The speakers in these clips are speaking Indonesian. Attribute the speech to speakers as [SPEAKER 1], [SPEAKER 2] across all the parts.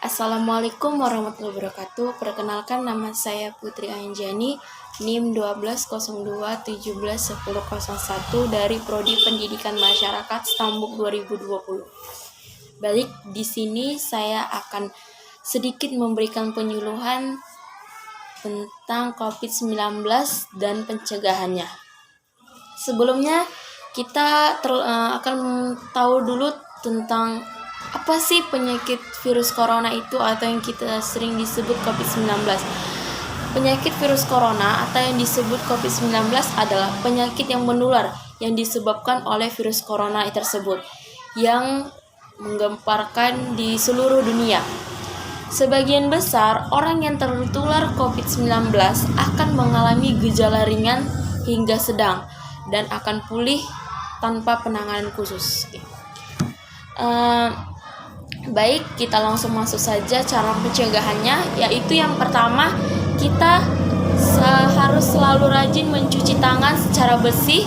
[SPEAKER 1] Assalamualaikum warahmatullahi wabarakatuh. Perkenalkan, nama saya Putri Anjani, NIM 1202171001 dari Prodi Pendidikan Masyarakat Stambuk 2020. Balik di sini saya akan sedikit memberikan penyuluhan tentang COVID-19 dan pencegahannya. Sebelumnya kita akan tahu dulu tentang apa sih penyakit virus corona itu, atau yang kita sering disebut COVID-19. Penyakit virus corona atau yang disebut COVID-19 adalah penyakit yang menular yang disebabkan oleh virus corona tersebut yang menggemparkan di seluruh dunia. Sebagian besar orang yang tertular COVID-19 akan mengalami gejala ringan hingga sedang dan akan pulih tanpa penanganan khusus. Baik, kita langsung masuk saja cara pencegahannya, yaitu yang pertama, kita harus selalu rajin mencuci tangan secara bersih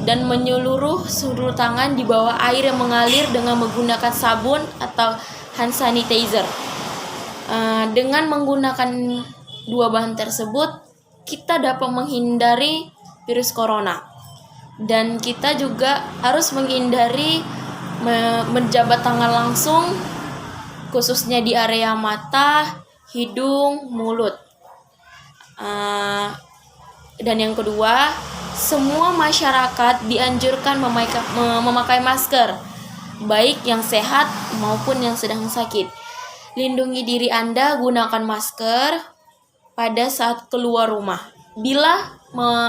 [SPEAKER 1] dan menyeluruh seluruh tangan di bawah air yang mengalir dengan menggunakan sabun atau hand sanitizer. Dengan menggunakan dua bahan tersebut, kita dapat menghindari virus corona. Dan kita juga harus menghindari menjabat tangan langsung, khususnya di area mata, hidung, mulut. Dan yang kedua, semua masyarakat dianjurkan memakai masker, baik yang sehat maupun yang sedang sakit. Lindungi diri Anda, gunakan masker pada saat keluar rumah.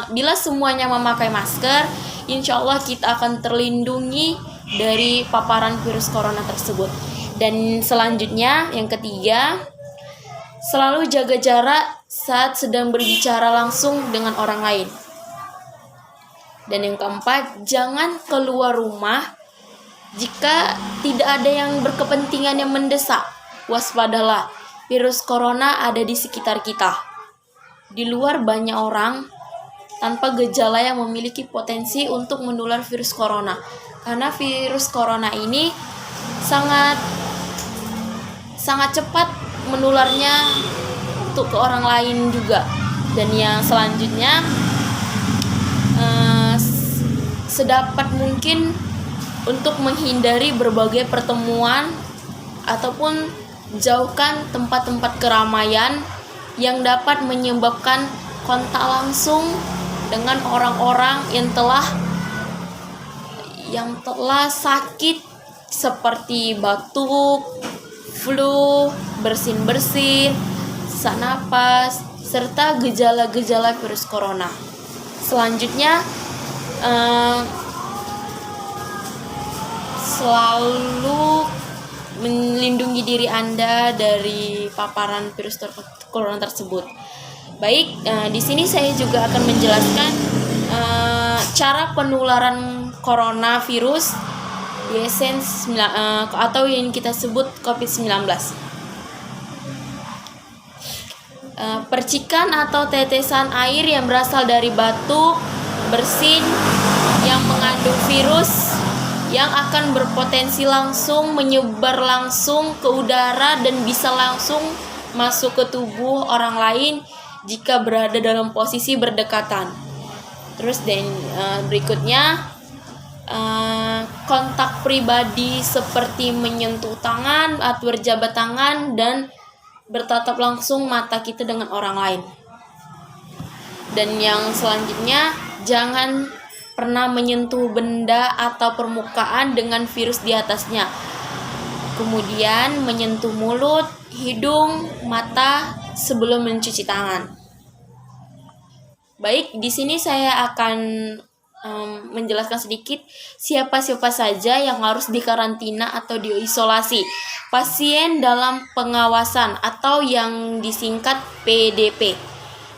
[SPEAKER 1] Bila semuanya memakai masker, insya Allah kita akan terlindungi dari paparan virus corona tersebut. Dan selanjutnya, yang ketiga, selalu jaga jarak saat sedang berbicara langsung dengan orang lain. Dan yang keempat, jangan keluar rumah jika tidak ada yang berkepentingan yang mendesak. Waspadalah, virus corona ada di sekitar kita. Di luar banyak orang tanpa gejala yang memiliki potensi untuk menular virus corona. Karena virus corona ini sangat cepat menularnya untuk ke orang lain juga. Dan yang selanjutnya, sedapat mungkin untuk menghindari berbagai pertemuan ataupun jauhkan tempat-tempat keramaian yang dapat menyebabkan kontak langsung dengan orang-orang yang telah sakit, seperti batuk, flu, bersin-bersin, sesak napas, serta gejala-gejala virus corona. Selanjutnya, selalu melindungi diri Anda dari paparan virus corona tersebut. Baik, di sini saya juga akan menjelaskan cara penularan coronavirus atau yang kita sebut COVID-19. Percikan atau tetesan air yang berasal dari batuk, bersin yang mengandung virus yang akan berpotensi langsung menyebar langsung ke udara dan bisa langsung masuk ke tubuh orang lain jika berada dalam posisi berdekatan. Terus berikutnya, kontak pribadi seperti menyentuh tangan atau berjabat tangan dan bertatap langsung mata kita dengan orang lain. Dan yang selanjutnya, jangan pernah menyentuh benda atau permukaan dengan virus di atasnya. Kemudian menyentuh mulut, hidung, mata sebelum mencuci tangan. Baik, di sini saya akan menjelaskan sedikit siapa-siapa saja yang harus dikarantina atau diisolasi. Pasien dalam pengawasan atau yang disingkat PDP.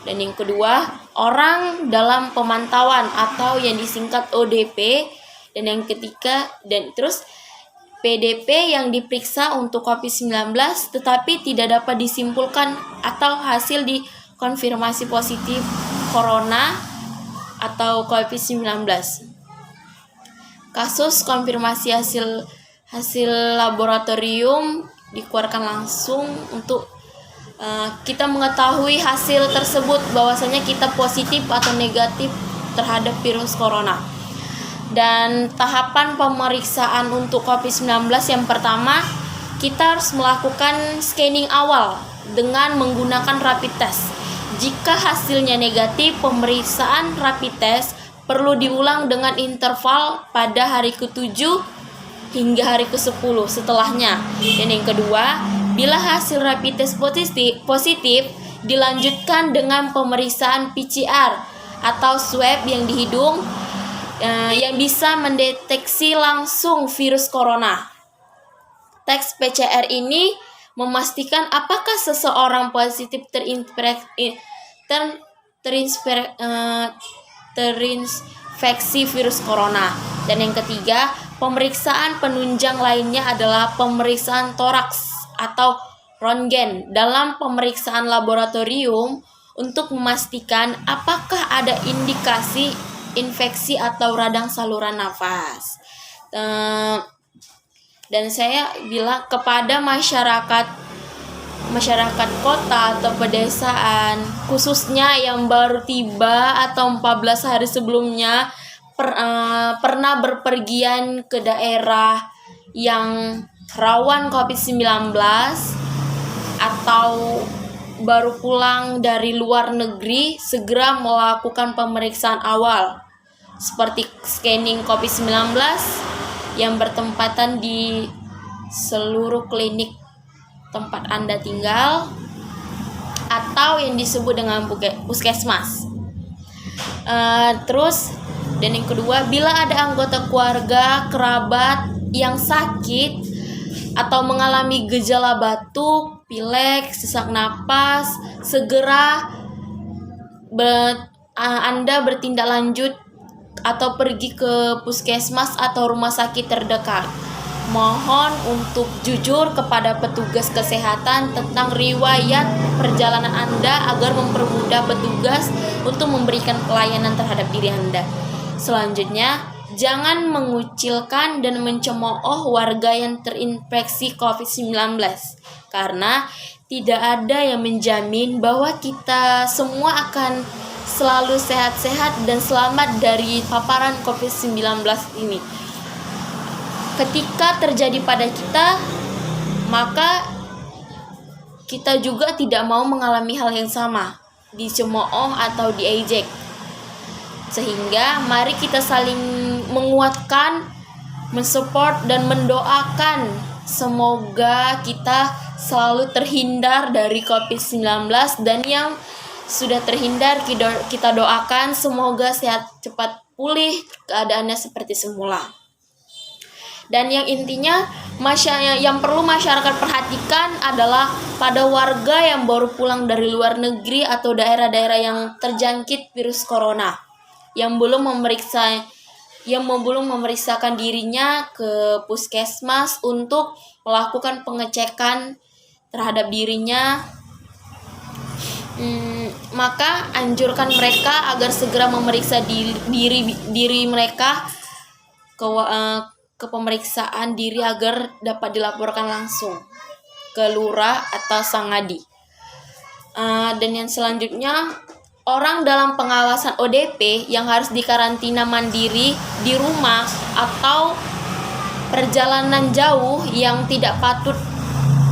[SPEAKER 1] Dan yang kedua, orang dalam pemantauan atau yang disingkat ODP. Dan yang ketiga, PDP yang diperiksa untuk COVID-19 tetapi tidak dapat disimpulkan atau hasil dikonfirmasi positif corona atau COVID-19. Kasus konfirmasi hasil laboratorium dikeluarkan langsung untuk kita mengetahui hasil tersebut bahwasanya kita positif atau negatif terhadap virus corona. Dan tahapan pemeriksaan untuk COVID-19 yang pertama, kita harus melakukan scanning awal dengan menggunakan rapid test. Jika hasilnya negatif, pemeriksaan rapid test perlu diulang dengan interval pada hari ke-7 hingga hari ke-10 setelahnya. Dan yang kedua, bila hasil rapid test positif, dilanjutkan dengan pemeriksaan PCR atau swab yang di hidung yang bisa mendeteksi langsung virus corona. Tes PCR ini memastikan apakah seseorang positif terinfeksi virus corona. Dan yang ketiga, pemeriksaan penunjang lainnya adalah pemeriksaan toraks atau röntgen dalam pemeriksaan laboratorium untuk memastikan apakah ada indikasi infeksi atau radang saluran nafas. Dan saya bilang kepada masyarakat kota atau pedesaan, khususnya yang baru tiba atau 14 hari sebelumnya pernah berpergian ke daerah yang rawan COVID-19 atau baru pulang dari luar negeri, segera melakukan pemeriksaan awal seperti scanning COVID-19 yang bertempatan di seluruh klinik tempat Anda tinggal atau yang disebut dengan puskesmas. Terus, dan yang kedua, bila ada anggota keluarga, kerabat yang sakit atau mengalami gejala batuk, pilek, sesak napas, segera Anda bertindak lanjut atau pergi ke puskesmas atau rumah sakit terdekat. Mohon untuk jujur kepada petugas kesehatan tentang riwayat perjalanan Anda agar mempermudah petugas untuk memberikan pelayanan terhadap diri Anda. Selanjutnya, jangan mengucilkan dan mencemooh warga yang terinfeksi COVID-19 karena tidak ada yang menjamin bahwa kita semua akan selalu sehat-sehat dan selamat dari paparan COVID-19 ini. Ketika terjadi pada kita, maka kita juga tidak mau mengalami hal yang sama, dicemooh atau diejek. Sehingga mari kita saling menguatkan, mensupport dan mendoakan semoga kita selalu terhindar dari COVID-19, dan yang sudah terhindar kita doakan semoga sehat cepat pulih keadaannya seperti semula. Dan yang intinya yang perlu masyarakat perhatikan adalah pada warga yang baru pulang dari luar negeri atau daerah-daerah yang terjangkit virus corona, yang belum memeriksakan dirinya ke puskesmas untuk melakukan pengecekan terhadap dirinya, maka anjurkan mereka agar segera memeriksa diri mereka ke pemeriksaan diri agar dapat dilaporkan langsung ke lurah atau sangadi. Dan yang selanjutnya, orang dalam pengawasan ODP yang harus dikarantina mandiri di rumah atau perjalanan jauh yang tidak patut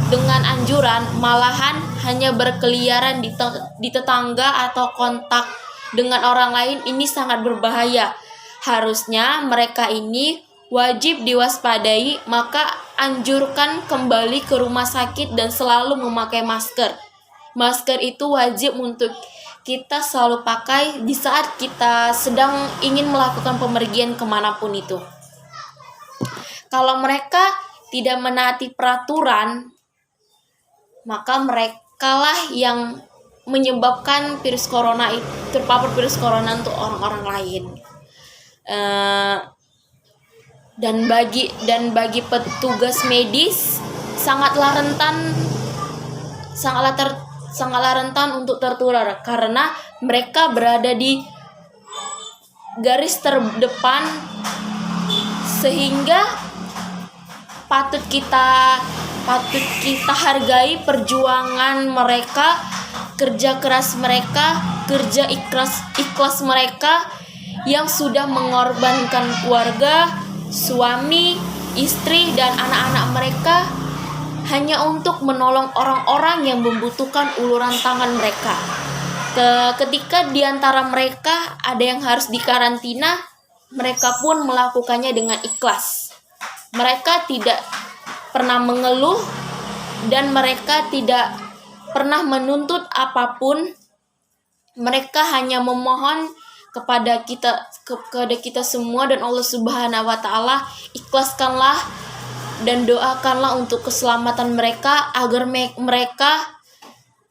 [SPEAKER 1] dengan anjuran, malahan hanya berkeliaran di tetangga atau kontak dengan orang lain, ini sangat berbahaya. Harusnya mereka ini wajib diwaspadai, maka anjurkan kembali ke rumah sakit dan selalu memakai masker. Masker itu wajib untuk kita selalu pakai di saat kita sedang ingin melakukan pemergian kemanapun itu. Kalau mereka tidak menaati peraturan, maka merekalah yang menyebabkan virus corona itu terpapar virus corona untuk orang-orang lain. Dan bagi petugas medis sangatlah rentan untuk tertular karena mereka berada di garis terdepan, sehingga patut kita patut kita hargai perjuangan mereka, kerja keras mereka, kerja ikhlas mereka yang sudah mengorbankan keluarga, suami, istri, dan anak-anak mereka hanya untuk menolong orang-orang yang membutuhkan uluran tangan mereka. Ketika di antara mereka ada yang harus dikarantina, mereka pun melakukannya dengan ikhlas. Mereka tidak pernah mengeluh dan mereka tidak pernah menuntut apapun. Mereka hanya memohon kepada kita semua dan Allah Subhanahu wa taala, ikhlaskanlah dan doakanlah untuk keselamatan mereka agar mereka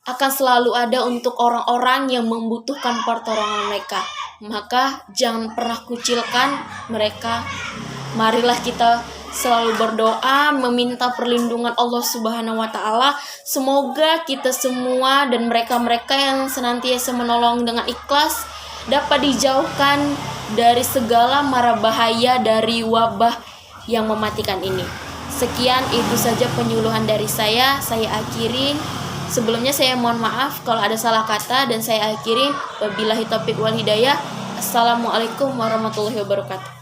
[SPEAKER 1] akan selalu ada untuk orang-orang yang membutuhkan pertolongan mereka. Maka jangan pernah kucilkan mereka. Marilah kita selalu berdoa meminta perlindungan Allah Subhanahu wa taala. Semoga kita semua dan mereka-mereka yang senantiasa menolong dengan ikhlas dapat dijauhkan dari segala mara bahaya dari wabah yang mematikan ini. Sekian itu saja penyuluhan dari saya akhirin. Sebelumnya saya mohon maaf kalau ada salah kata dan saya akhirin. Wabillahi taufiq wal hidayah. Assalamualaikum warahmatullahi wabarakatuh.